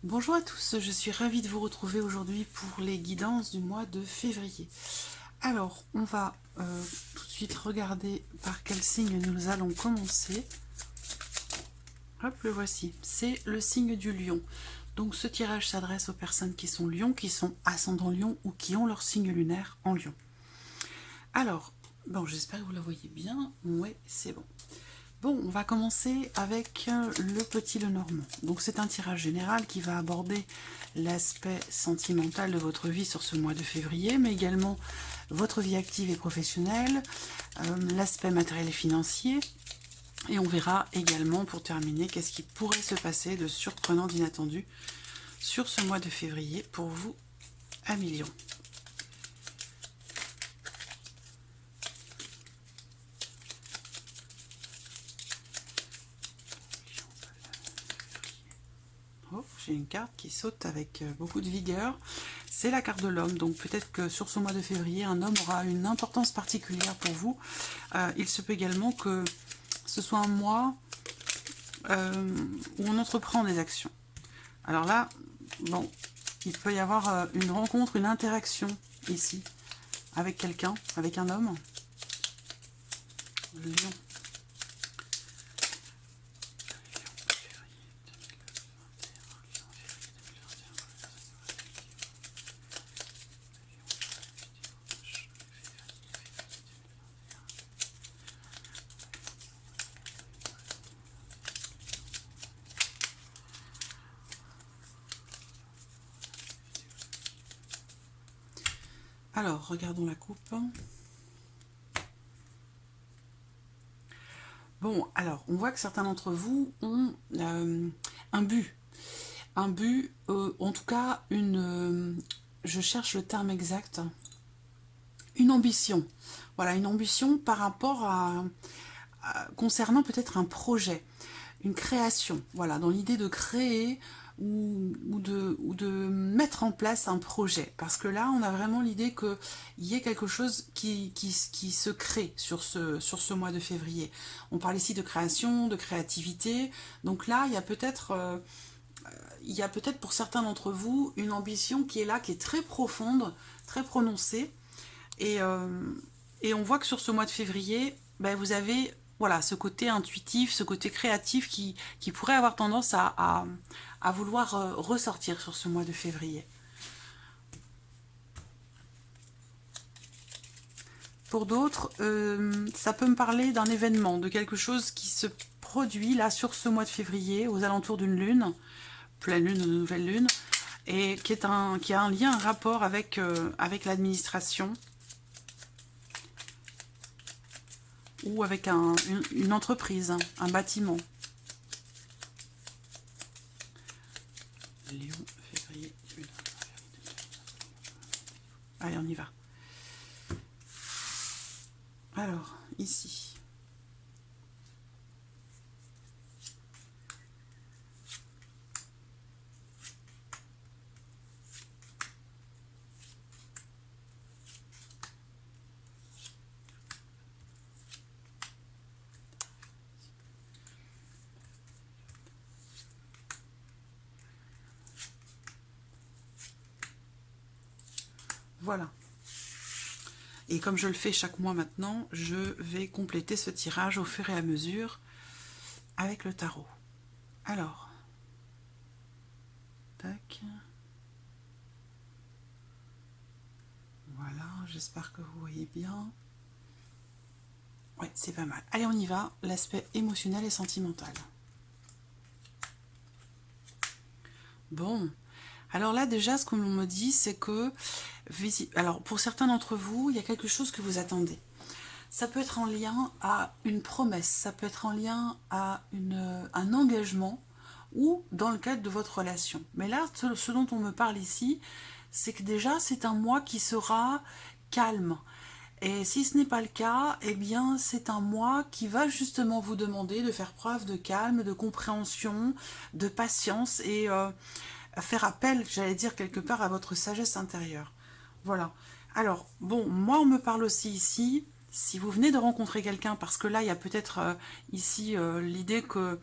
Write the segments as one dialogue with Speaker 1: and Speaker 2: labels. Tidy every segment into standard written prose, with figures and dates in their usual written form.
Speaker 1: Bonjour à tous, je suis ravie de vous retrouver aujourd'hui pour les guidances du mois de février. Alors, on va tout de suite regarder par quel signe nous allons commencer. Hop, le voici, c'est le signe du lion. Donc ce tirage s'adresse aux personnes qui sont lions, qui sont ascendant lion ou qui ont leur signe lunaire en lion. Alors, bon, j'espère que vous la voyez bien. Ouais, c'est bon. Bon, on va commencer avec le petit Lenormand. Donc c'est un tirage général qui va aborder l'aspect sentimental de votre vie sur ce mois de février, mais également votre vie active et professionnelle, l'aspect matériel et financier. Et on verra également, pour terminer, qu'est-ce qui pourrait se passer de surprenant, d'inattendu sur ce mois de février pour vous, amis Lions. Oh, j'ai une carte qui saute avec beaucoup de vigueur. C'est la carte de l'homme, donc peut-être que sur ce mois de février, un homme aura une importance particulière pour vous. Il se peut également que ce soit un mois où on entreprend des actions. Alors là, bon, il peut y avoir une rencontre, une interaction ici, avec quelqu'un, avec un homme. Lion. Alors, regardons la coupe. Bon, alors, on voit que certains d'entre vous ont un but. Un but, en tout cas, je cherche le terme exact, une ambition. Voilà, une ambition par rapport concernant peut-être un projet, une création. Voilà, dans l'idée de créer ou de mettre en place un projet. Parce que là, on a vraiment l'idée qu'il y ait quelque chose qui se crée sur ce mois de février. On parle ici de création, de créativité. Donc là, il y a peut-être pour certains d'entre vous une ambition qui est là, qui est très profonde, très prononcée. Et, et on voit que sur ce mois de février, ben, vous avez voilà, ce côté intuitif, ce côté créatif qui pourrait avoir tendance à vouloir ressortir sur ce mois de février. Pour d'autres, ça peut me parler d'un événement, de quelque chose qui se produit là sur ce mois de février, aux alentours d'une lune, pleine lune ou nouvelle lune, et qui a un lien, un rapport avec l'administration, ou avec une entreprise, un bâtiment. Lion, février, lune. Allez, on y va. Alors, ici. Voilà. Et comme je le fais chaque mois maintenant, je vais compléter ce tirage au fur et à mesure avec le tarot. Alors, tac. Voilà, j'espère que vous voyez bien. Ouais, c'est pas mal. Allez, on y va. L'aspect émotionnel et sentimental. Bon. Alors là, déjà, ce que l'on me dit, c'est que... Alors, pour certains d'entre vous, il y a quelque chose que vous attendez. Ça peut être en lien à une promesse, ça peut être en lien à un engagement ou dans le cadre de votre relation. Mais là, ce dont on me parle ici, c'est que déjà, c'est un mois qui sera calme. Et si ce n'est pas le cas, eh bien, c'est un mois qui va justement vous demander de faire preuve de calme, de compréhension, de patience et faire appel, j'allais dire quelque part, à votre sagesse intérieure. Voilà. Alors, bon, moi, on me parle aussi ici, si vous venez de rencontrer quelqu'un, parce que là, il y a peut-être ici l'idée que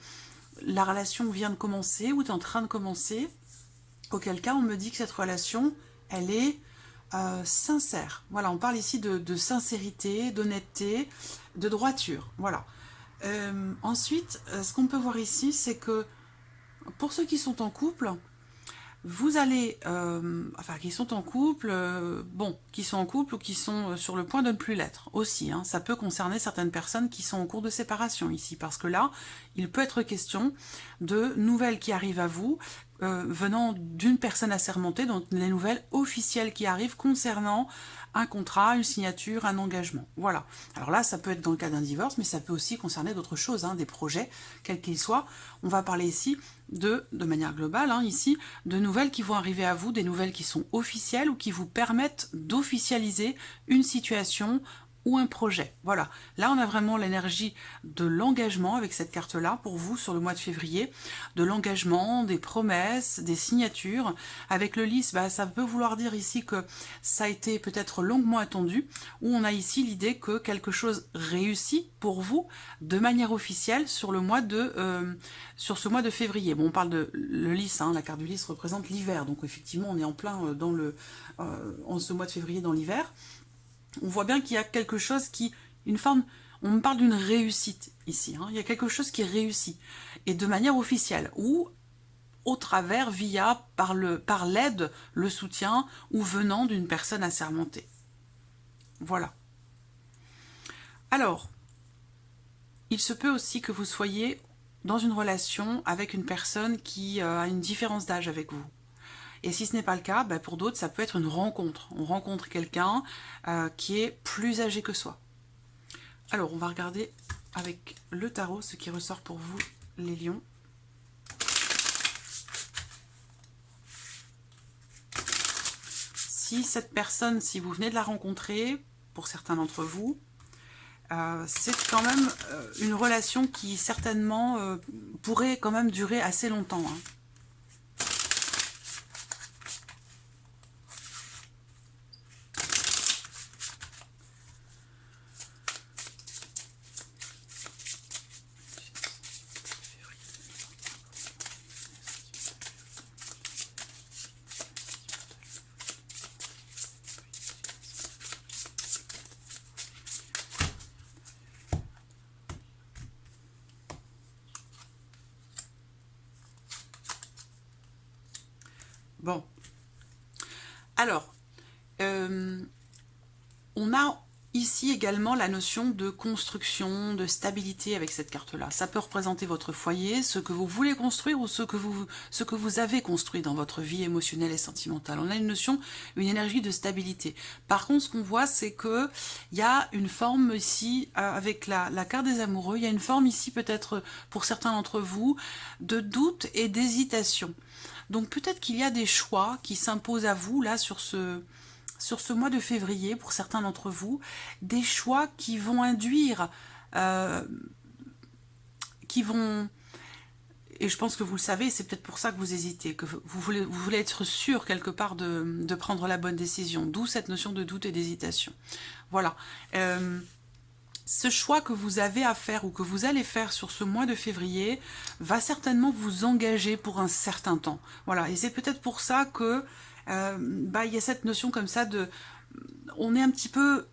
Speaker 1: la relation vient de commencer ou est en train de commencer, auquel cas on me dit que cette relation, elle est sincère. Voilà, on parle ici de sincérité, d'honnêteté, de droiture. Voilà. Ensuite, ce qu'on peut voir ici, c'est que pour ceux qui sont en couple, vous allez, enfin qui sont en couple, bon, qui sont en couple ou qui sont sur le point de ne plus l'être aussi, hein. Ça peut concerner certaines personnes qui sont en cours de séparation ici, parce que là, il peut être question de nouvelles qui arrivent à vous, venant d'une personne assermentée, donc des nouvelles officielles qui arrivent concernant un contrat, une signature, un engagement. Voilà. Alors là, ça peut être dans le cas d'un divorce, mais ça peut aussi concerner d'autres choses, hein, des projets, quels qu'ils soient. On va parler ici de manière globale, hein, ici, de nouvelles qui vont arriver à vous, des nouvelles qui sont officielles ou qui vous permettent d'officialiser une situation ou un projet. Voilà, là on a vraiment l'énergie de l'engagement avec cette carte-là pour vous sur le mois de février, de l'engagement, des promesses, des signatures. Avec le lys, bah, ça peut vouloir dire ici que ça a été peut-être longuement attendu, ou on a ici l'idée que quelque chose réussit pour vous de manière officielle sur le mois sur ce mois de février. Bon, on parle de le lys, hein, la carte du lys représente l'hiver, donc effectivement on est en plein en ce mois de février dans l'hiver. On voit bien qu'il y a quelque chose une forme, on me parle d'une réussite ici, hein. Il y a quelque chose qui réussit, et de manière officielle, ou au travers, par l'aide, le soutien, ou venant d'une personne assermentée. Voilà. Alors, il se peut aussi que vous soyez dans une relation avec une personne qui a une différence d'âge avec vous. Et si ce n'est pas le cas, ben pour d'autres, ça peut être une rencontre. On rencontre quelqu'un qui est plus âgé que soi. Alors, on va regarder avec le tarot ce qui ressort pour vous, les lions. Si cette personne, si vous venez de la rencontrer, pour certains d'entre vous, c'est quand même une relation qui certainement pourrait quand même durer assez longtemps, hein. Bon, alors, on a ici également la notion de construction, de stabilité avec cette carte-là. Ça peut représenter votre foyer, ce que vous voulez construire ou ce que vous avez construit dans votre vie émotionnelle et sentimentale. On a une notion, une énergie de stabilité. Par contre, ce qu'on voit, c'est que il y a une forme ici, avec la carte des amoureux, il y a une forme ici peut-être pour certains d'entre vous, de doute et d'hésitation. Donc peut-être qu'il y a des choix qui s'imposent à vous, là, sur ce mois de février, pour certains d'entre vous, des choix qui vont induire, qui vont... Et je pense que vous le savez, c'est peut-être pour ça que vous hésitez, que vous voulez être sûr quelque part de prendre la bonne décision, d'où cette notion de doute et d'hésitation. Voilà. Ce choix que vous avez à faire ou que vous allez faire sur ce mois de février va certainement vous engager pour un certain temps. Voilà, et c'est peut-être pour ça que y a cette notion comme ça de... On est un petit peu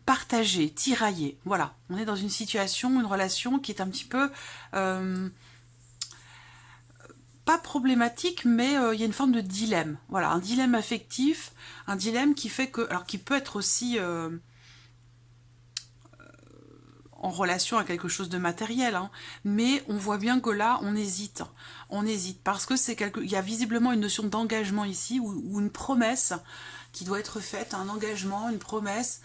Speaker 1: partagé, tiraillé. Voilà, on est dans une situation, une relation qui est un petit peu... pas problématique, mais il y a une forme de dilemme. Voilà, un dilemme affectif, un dilemme qui fait que... Alors, qui peut être aussi... en relation à quelque chose de matériel, hein. Mais on voit bien que là, on hésite, parce que il y a visiblement une notion d'engagement ici, ou une promesse qui doit être faite, un engagement, une promesse,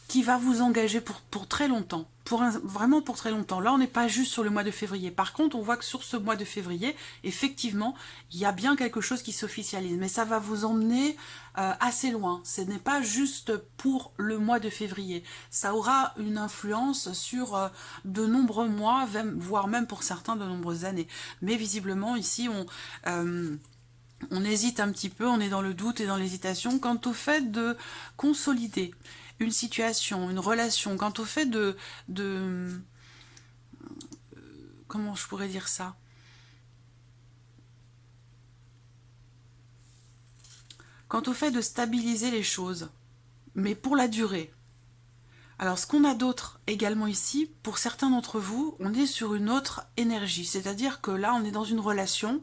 Speaker 1: qui va vous engager pour très longtemps, vraiment pour très longtemps. Là, on n'est pas juste sur le mois de février. Par contre, on voit que sur ce mois de février, effectivement, il y a bien quelque chose qui s'officialise, mais ça va vous emmener assez loin. Ce n'est pas juste pour le mois de février. Ça aura une influence sur de nombreux mois, voire même pour certains de nombreuses années. Mais visiblement, ici, on hésite un petit peu, on est dans le doute et dans l'hésitation quant au fait de consolider une situation, une relation, quant au fait de comment je pourrais dire ça, quant au fait de stabiliser les choses, mais pour la durée. Alors, ce qu'on a d'autre également ici, pour certains d'entre vous, on est sur une autre énergie. C'est-à-dire que là, on est dans une relation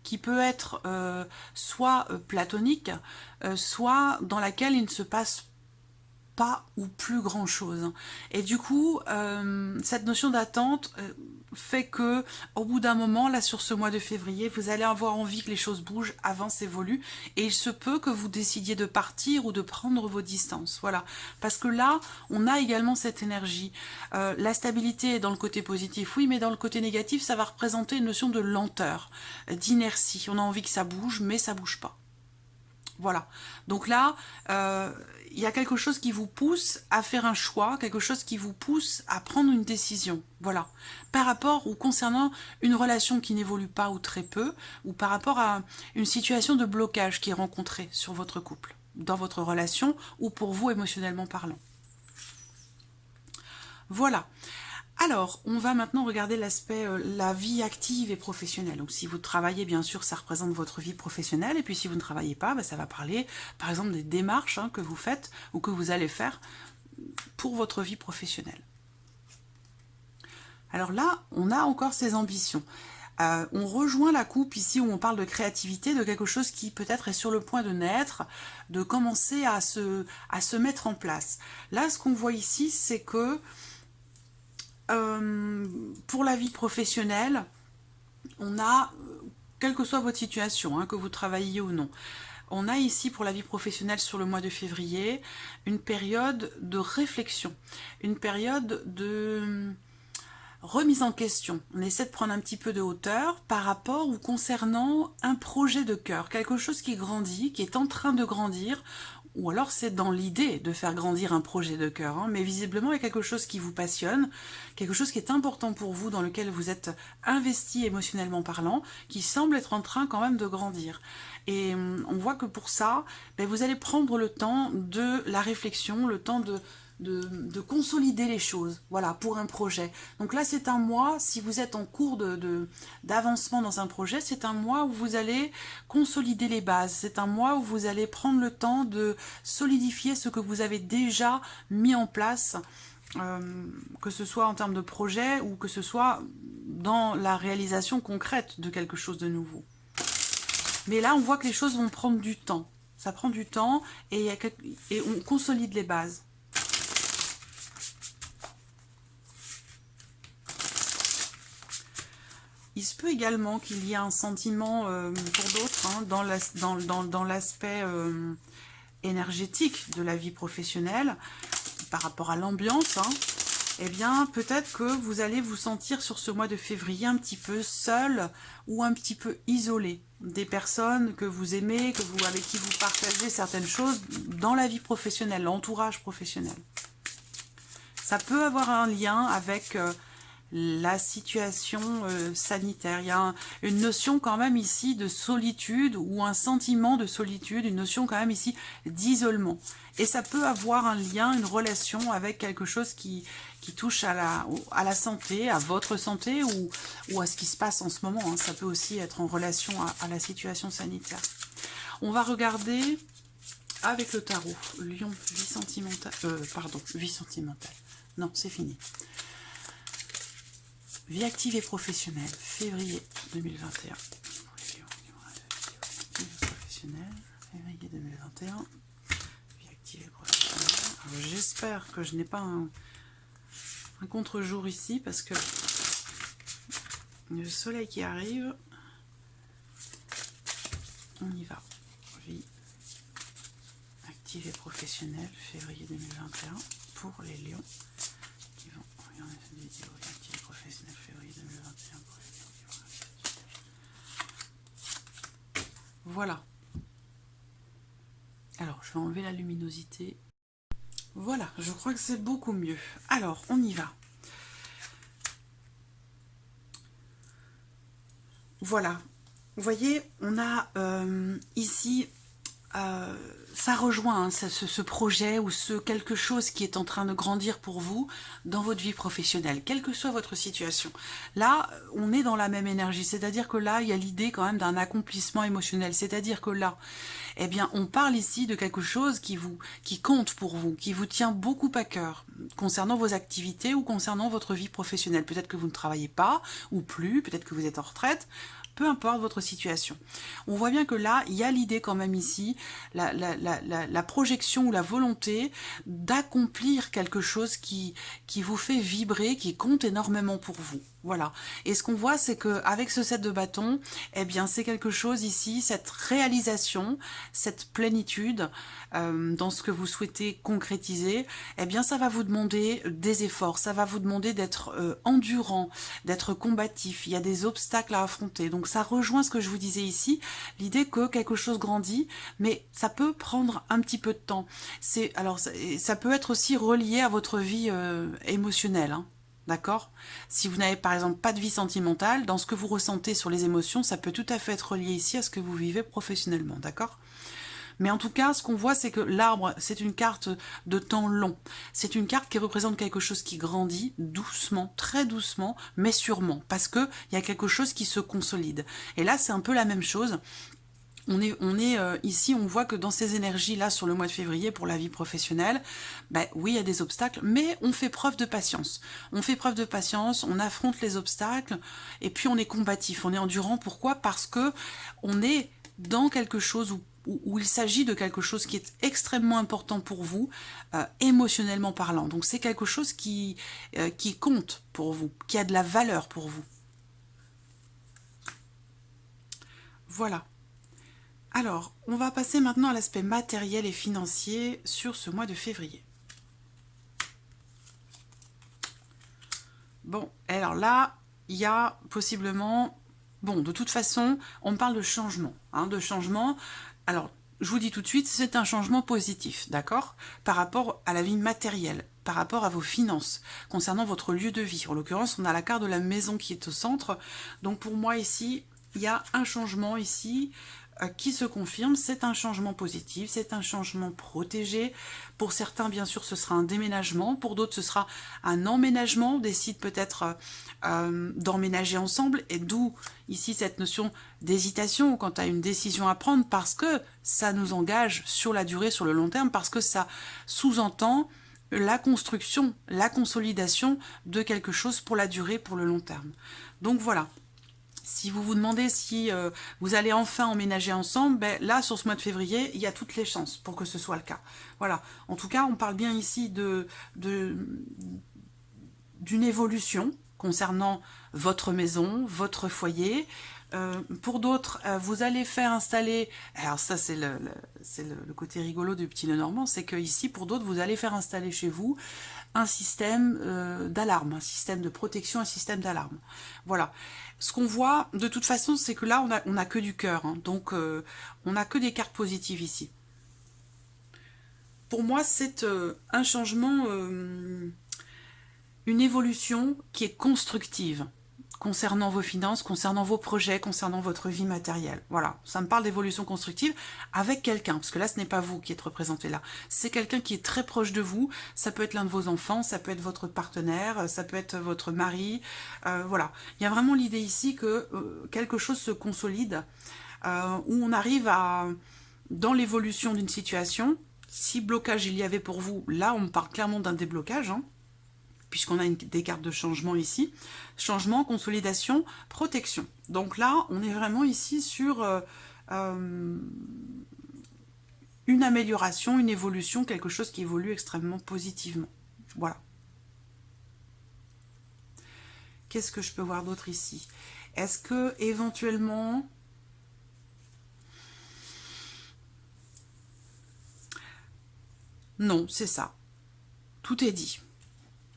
Speaker 1: qui peut être soit platonique, soit dans laquelle il ne se passe pas ou plus grand chose. Et du coup, cette notion d'attente fait que, au bout d'un moment, là sur ce mois de février, vous allez avoir envie que les choses bougent, avancent, évoluent, et il se peut que vous décidiez de partir ou de prendre vos distances. Voilà, parce que là, on a également cette énergie. La stabilité est dans le côté positif, oui, mais dans le côté négatif, ça va représenter une notion de lenteur, d'inertie. On a envie que ça bouge, mais ça bouge pas. Voilà. Donc là, il y a quelque chose qui vous pousse à faire un choix, quelque chose qui vous pousse à prendre une décision. Voilà. Par rapport ou concernant une relation qui n'évolue pas ou très peu, ou par rapport à une situation de blocage qui est rencontrée sur votre couple, dans votre relation, ou pour vous émotionnellement parlant. Voilà. Alors, on va maintenant regarder l'aspect la vie active et professionnelle. Donc, si vous travaillez, bien sûr, ça représente votre vie professionnelle. Et puis, si vous ne travaillez pas, ça va parler, par exemple, des démarches que vous faites ou que vous allez faire pour votre vie professionnelle. Alors là, on a encore ces ambitions. On rejoint la coupe ici où on parle de créativité, de quelque chose qui peut-être est sur le point de naître, de commencer à se mettre en place. Là, ce qu'on voit ici, c'est que pour la vie professionnelle, on a, quelle que soit votre situation, que vous travailliez ou non, on a ici pour la vie professionnelle sur le mois de février une période de réflexion, une période de remise en question. On essaie de prendre un petit peu de hauteur par rapport ou concernant un projet de cœur, quelque chose qui grandit, qui est en train de grandir, ou alors c'est dans l'idée de faire grandir un projet de cœur, mais visiblement il y a quelque chose qui vous passionne, quelque chose qui est important pour vous, dans lequel vous êtes investi émotionnellement parlant, qui semble être en train quand même de grandir. Et on voit que pour ça, vous allez prendre le temps de la réflexion, le temps de consolider les choses, voilà, pour un projet. Donc là, c'est un mois, si vous êtes en cours d'avancement dans un projet, c'est un mois où vous allez consolider les bases, c'est un mois où vous allez prendre le temps de solidifier ce que vous avez déjà mis en place, que ce soit en termes de projet ou que ce soit dans la réalisation concrète de quelque chose de nouveau. Mais là, on voit que les choses vont prendre du temps. Ça prend du temps et on consolide les bases. Il se peut également qu'il y ait un sentiment pour d'autres dans l'aspect énergétique de la vie professionnelle par rapport à l'ambiance. Eh bien, peut-être que vous allez vous sentir sur ce mois de février un petit peu seul ou un petit peu isolé des personnes que vous aimez, avec qui vous partagez certaines choses dans la vie professionnelle, l'entourage professionnel. Ça peut avoir un lien avec la situation sanitaire. Il y a une notion quand même ici de solitude ou un sentiment de solitude, une notion quand même ici d'isolement. Et ça peut avoir un lien, une relation avec quelque chose qui touche à la santé, à votre santé ou à ce qui se passe en ce moment. Ça peut aussi être en relation à la situation sanitaire. On va regarder avec le tarot, Lion, vie sentimentale, vie sentimentale. Non, c'est fini. Vie active et professionnelle, février 2021. Vie professionnelle, février 2021. Vie active et professionnelle. J'espère que je n'ai pas un contre-jour ici parce que le soleil qui arrive. On y va. Vie active et professionnelle, février 2021 pour les lions qui vont regarder cette vidéo. Vie active et professionnelle, février 2021 pour les lions qui vont regarder cette vidéo. Voilà. Alors, je vais enlever la luminosité. Voilà, je crois que c'est beaucoup mieux. Alors, on y va. Voilà. Vous voyez, on a ici ça rejoint hein, ce projet ou ce quelque chose qui est en train de grandir pour vous dans votre vie professionnelle, quelle que soit votre situation. Là, on est dans la même énergie, c'est-à-dire que là, il y a l'idée quand même d'un accomplissement émotionnel, c'est-à-dire que là, eh bien, on parle ici de quelque chose qui compte pour vous, qui vous tient beaucoup à cœur, concernant vos activités ou concernant votre vie professionnelle. Peut-être que vous ne travaillez pas ou plus, peut-être que vous êtes en retraite, peu importe votre situation. On voit bien que là, il y a l'idée quand même ici, la projection ou la volonté d'accomplir quelque chose qui vous fait vibrer, qui compte énormément pour vous. Voilà. Et ce qu'on voit, c'est qu'avec ce set de bâtons, eh bien, c'est quelque chose ici, cette réalisation, cette plénitude dans ce que vous souhaitez concrétiser, eh bien, ça va vous demander des efforts, ça va vous demander d'être endurant, d'être combatif. Il y a des obstacles à affronter. Donc, ça rejoint ce que je vous disais ici, l'idée que quelque chose grandit, mais ça peut prendre un petit peu de temps. Alors, ça peut être aussi relié à votre vie émotionnelle, hein. D'accord? Si vous n'avez par exemple pas de vie sentimentale, dans ce que vous ressentez sur les émotions, ça peut tout à fait être relié ici à ce que vous vivez professionnellement, d'accord? Mais en tout cas, ce qu'on voit, c'est que l'arbre, c'est une carte de temps long. C'est une carte qui représente quelque chose qui grandit doucement, très doucement, mais sûrement, parce qu'il y a quelque chose qui se consolide. Et là, c'est un peu la même chose. Ici, on voit que dans ces énergies-là, sur le mois de février, pour la vie professionnelle, ben oui, il y a des obstacles, mais on fait preuve de patience. On fait preuve de patience, on affronte les obstacles, et puis on est combatif, on est endurant. Pourquoi? Parce que on est dans quelque chose où il s'agit de quelque chose qui est extrêmement important pour vous, émotionnellement parlant. Donc c'est quelque chose qui compte pour vous, qui a de la valeur pour vous. Voilà. Alors, on va passer maintenant à l'aspect matériel et financier sur ce mois de février. Bon, alors là, il y a possiblement... Bon, de toute façon, on parle de changement. Hein, de changement. Alors, je vous dis tout de suite, c'est un changement positif, d'accord? Par rapport à la vie matérielle, par rapport à vos finances, concernant votre lieu de vie. En l'occurrence, on a la carte de la maison qui est au centre. Donc pour moi ici, il y a un changement ici qui se confirme, c'est un changement positif, c'est un changement protégé. Pour certains, bien sûr, ce sera un déménagement, pour d'autres, ce sera un emménagement, on décide peut-être d'emménager ensemble, et d'où ici cette notion d'hésitation quant à une décision à prendre, parce que ça nous engage sur la durée, sur le long terme, parce que ça sous-entend la construction, la consolidation de quelque chose pour la durée, pour le long terme. Donc voilà. Si vous vous demandez si vous allez enfin emménager ensemble, ben là, sur ce mois de février, il y a toutes les chances pour que ce soit le cas. Voilà. En tout cas, on parle bien ici d'une évolution concernant votre maison, votre foyer. Pour d'autres, vous allez faire installer... Alors ça, c'est le côté rigolo du petit Lenormand, c'est que ici, pour d'autres, vous allez faire installer chez vous un système d'alarme, un système de protection, un système d'alarme. Voilà. Ce qu'on voit, de toute façon, c'est que là, on a que du cœur. Hein, donc, on n'a que des cartes positives ici. Pour moi, c'est un changement, une évolution qui est constructive concernant vos finances, concernant vos projets, concernant votre vie matérielle. Voilà, ça me parle d'évolution constructive avec quelqu'un, parce que là, ce n'est pas vous qui êtes représenté là. C'est quelqu'un qui est très proche de vous, ça peut être l'un de vos enfants, ça peut être votre partenaire, ça peut être votre mari, voilà. Il y a vraiment l'idée ici que quelque chose se consolide, où on arrive à, dans l'évolution d'une situation, si blocage il y avait pour vous, là, on parle clairement d'un déblocage, hein, puisqu'on a des cartes de changement ici. Changement, consolidation, protection. Donc là, on est vraiment ici sur une amélioration, une évolution, quelque chose qui évolue extrêmement positivement. Voilà. Qu'est-ce que je peux voir d'autre ici? Est-ce que, éventuellement... Non, c'est ça. Tout est dit.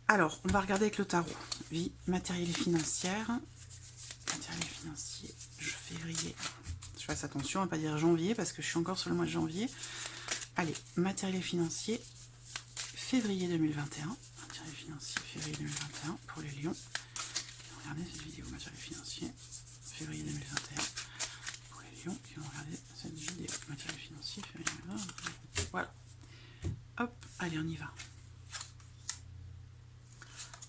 Speaker 1: Alors, on va regarder avec le tarot. Vie matérielle et financière. Matériel et financier, février. Je fasse attention à ne pas dire janvier, parce que je suis encore sur le mois de janvier. Allez, matériel et financier, février 2021. Matériel et financier, février 2021 pour les lions. Regardez cette vidéo, matériel et financier, février 2021 pour les Lion qui vont regarder cette vidéo. Matériel financier, voilà. Hop, allez, on y va.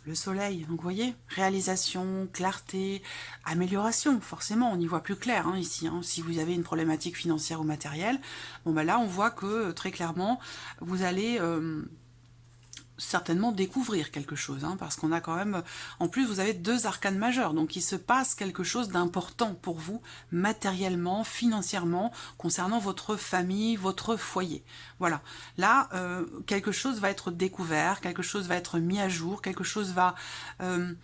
Speaker 1: Le soleil, donc vous voyez, réalisation, clarté, amélioration, forcément, on y voit plus clair hein, ici. Hein. Si vous avez une problématique financière ou matérielle, bon ben là on voit que très clairement, vous allez certainement découvrir quelque chose, hein, parce qu'on a quand même, en plus vous avez 2 arcanes majeures, donc il se passe quelque chose d'important pour vous, matériellement, financièrement, concernant votre famille, votre foyer. Voilà, là, quelque chose va être découvert, quelque chose va être mis à jour, quelque chose va... il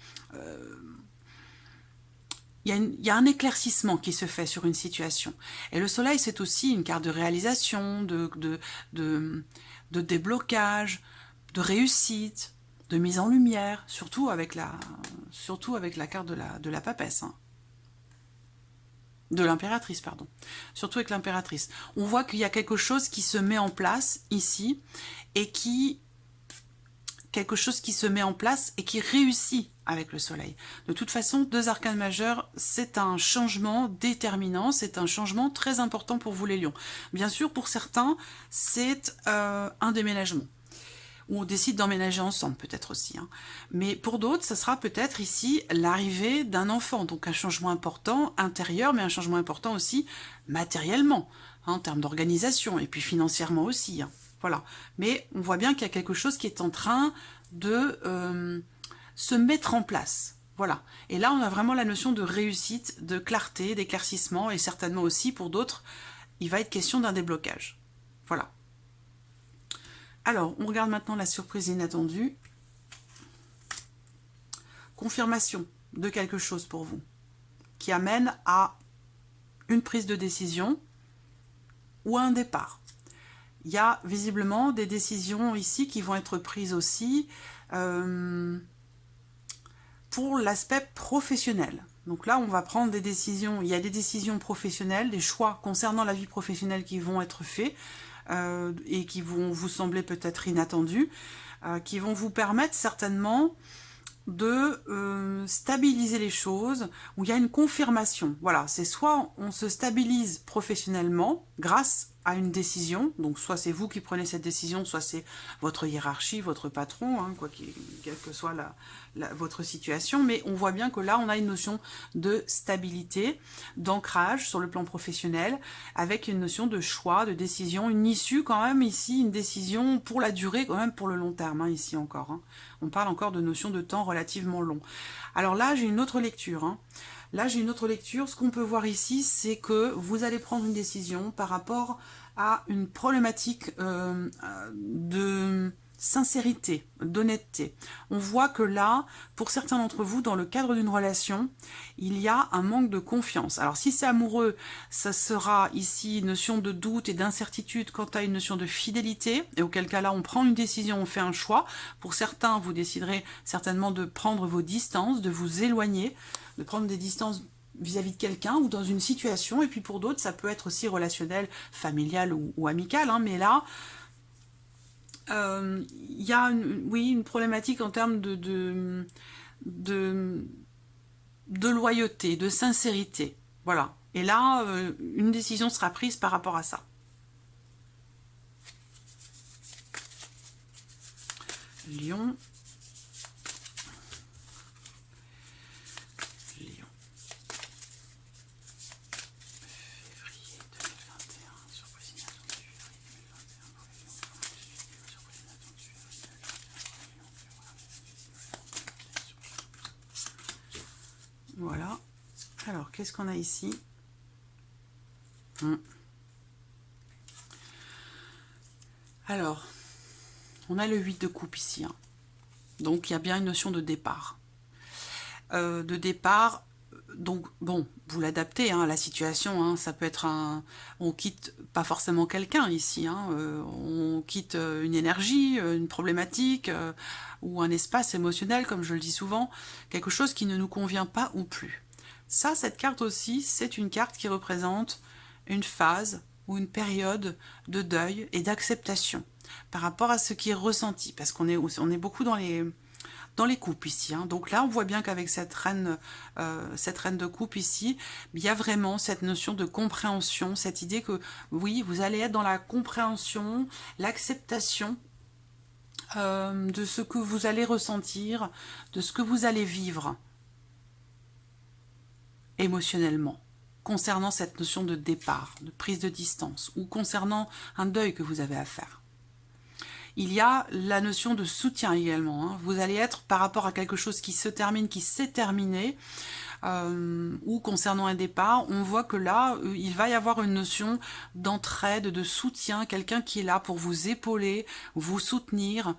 Speaker 1: y a un éclaircissement qui se fait sur une situation. Et le soleil, c'est aussi une carte de réalisation, de déblocage, de réussite, de mise en lumière, surtout avec la carte de la papesse. Hein. De l'impératrice, pardon. Surtout avec l'impératrice. On voit qu'il y a quelque chose qui se met en place ici, et quelque chose qui se met en place et qui réussit avec le soleil. De toute façon, 2 arcanes majeures, c'est un changement déterminant, c'est un changement très important pour vous les lions. Bien sûr, pour certains, c'est un déménagement. Ou on décide d'emménager ensemble, peut-être aussi. Hein. Mais pour d'autres, ça sera peut-être ici l'arrivée d'un enfant. Donc un changement important intérieur, mais un changement important aussi matériellement, hein, en termes d'organisation, et puis financièrement aussi. Hein. Voilà. Mais on voit bien qu'il y a quelque chose qui est en train de se mettre en place. Voilà. Et là, on a vraiment la notion de réussite, de clarté, d'éclaircissement, et certainement aussi, pour d'autres, il va être question d'un déblocage. Voilà. Alors, on regarde maintenant la surprise inattendue. Confirmation de quelque chose pour vous, qui amène à une prise de décision ou à un départ. Il y a visiblement des décisions ici qui vont être prises aussi pour l'aspect professionnel. Donc là, on va prendre des décisions, il y a des décisions professionnelles, des choix concernant la vie professionnelle qui vont être faits, et qui vont vous sembler peut-être inattendus, qui vont vous permettre certainement de stabiliser les choses, où il y a une confirmation. Voilà, c'est soit on se stabilise professionnellement grâce à une décision, donc soit c'est vous qui prenez cette décision, soit c'est votre hiérarchie, votre patron, hein, quelle que soit votre situation, mais on voit bien que là on a une notion de stabilité, d'ancrage sur le plan professionnel, avec une notion de choix, de décision, une issue quand même ici, une décision pour la durée, quand même pour le long terme, hein, ici encore. Hein. On parle encore de notion de temps relativement long. Alors là j'ai une autre lecture, hein. Là, j'ai une autre lecture. Ce qu'on peut voir ici, c'est que vous allez prendre une décision par rapport à une problématique de sincérité, d'honnêteté. On voit que là, pour certains d'entre vous, dans le cadre d'une relation, il y a un manque de confiance. Alors, si c'est amoureux, ça sera ici une notion de doute et d'incertitude quant à une notion de fidélité, et auquel cas là, on prend une décision, on fait un choix. Pour certains, vous déciderez certainement de prendre vos distances, de vous éloigner, de prendre des distances vis-à-vis de quelqu'un ou dans une situation, et puis pour d'autres, ça peut être aussi relationnel, familial ou amical, hein, mais là, il y a une problématique en termes de loyauté, de sincérité, voilà. Et là, une décision sera prise par rapport à ça. Lion. Voilà. Alors, qu'est-ce qu'on a ici? Alors, on a le 8 de coupe ici. Hein. Donc, il y a bien une notion de départ. Donc, bon, vous l'adaptez hein, à la situation. Hein, ça peut être on quitte pas forcément quelqu'un ici. Hein, on quitte une énergie, une problématique, ou un espace émotionnel, comme je le dis souvent. Quelque chose qui ne nous convient pas ou plus. Ça, cette carte aussi, c'est une carte qui représente une phase ou une période de deuil et d'acceptation par rapport à ce qui est ressenti. Parce qu'on est beaucoup dans dans les coupes ici. Hein. Donc là, on voit bien qu'avec cette reine de coupe ici, il y a vraiment cette notion de compréhension, cette idée que, oui, vous allez être dans la compréhension, l'acceptation de ce que vous allez ressentir, de ce que vous allez vivre émotionnellement, concernant cette notion de départ, de prise de distance, ou concernant un deuil que vous avez à faire. Il y a la notion de soutien également. Hein. Vous allez être par rapport à quelque chose qui se termine, qui s'est terminé, ou concernant un départ, on voit que là, il va y avoir une notion d'entraide, de soutien, quelqu'un qui est là pour vous épauler, vous soutenir,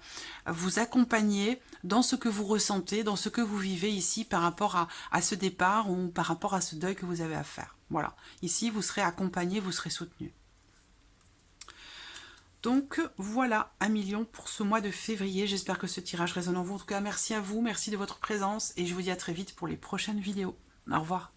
Speaker 1: vous accompagner dans ce que vous ressentez, dans ce que vous vivez ici par rapport à ce départ ou par rapport à ce deuil que vous avez à faire. Voilà, ici vous serez accompagné, vous serez soutenu. Donc voilà, 1 million pour ce mois de février. J'espère que ce tirage résonne en vous. En tout cas, merci à vous, merci de votre présence et je vous dis à très vite pour les prochaines vidéos. Au revoir.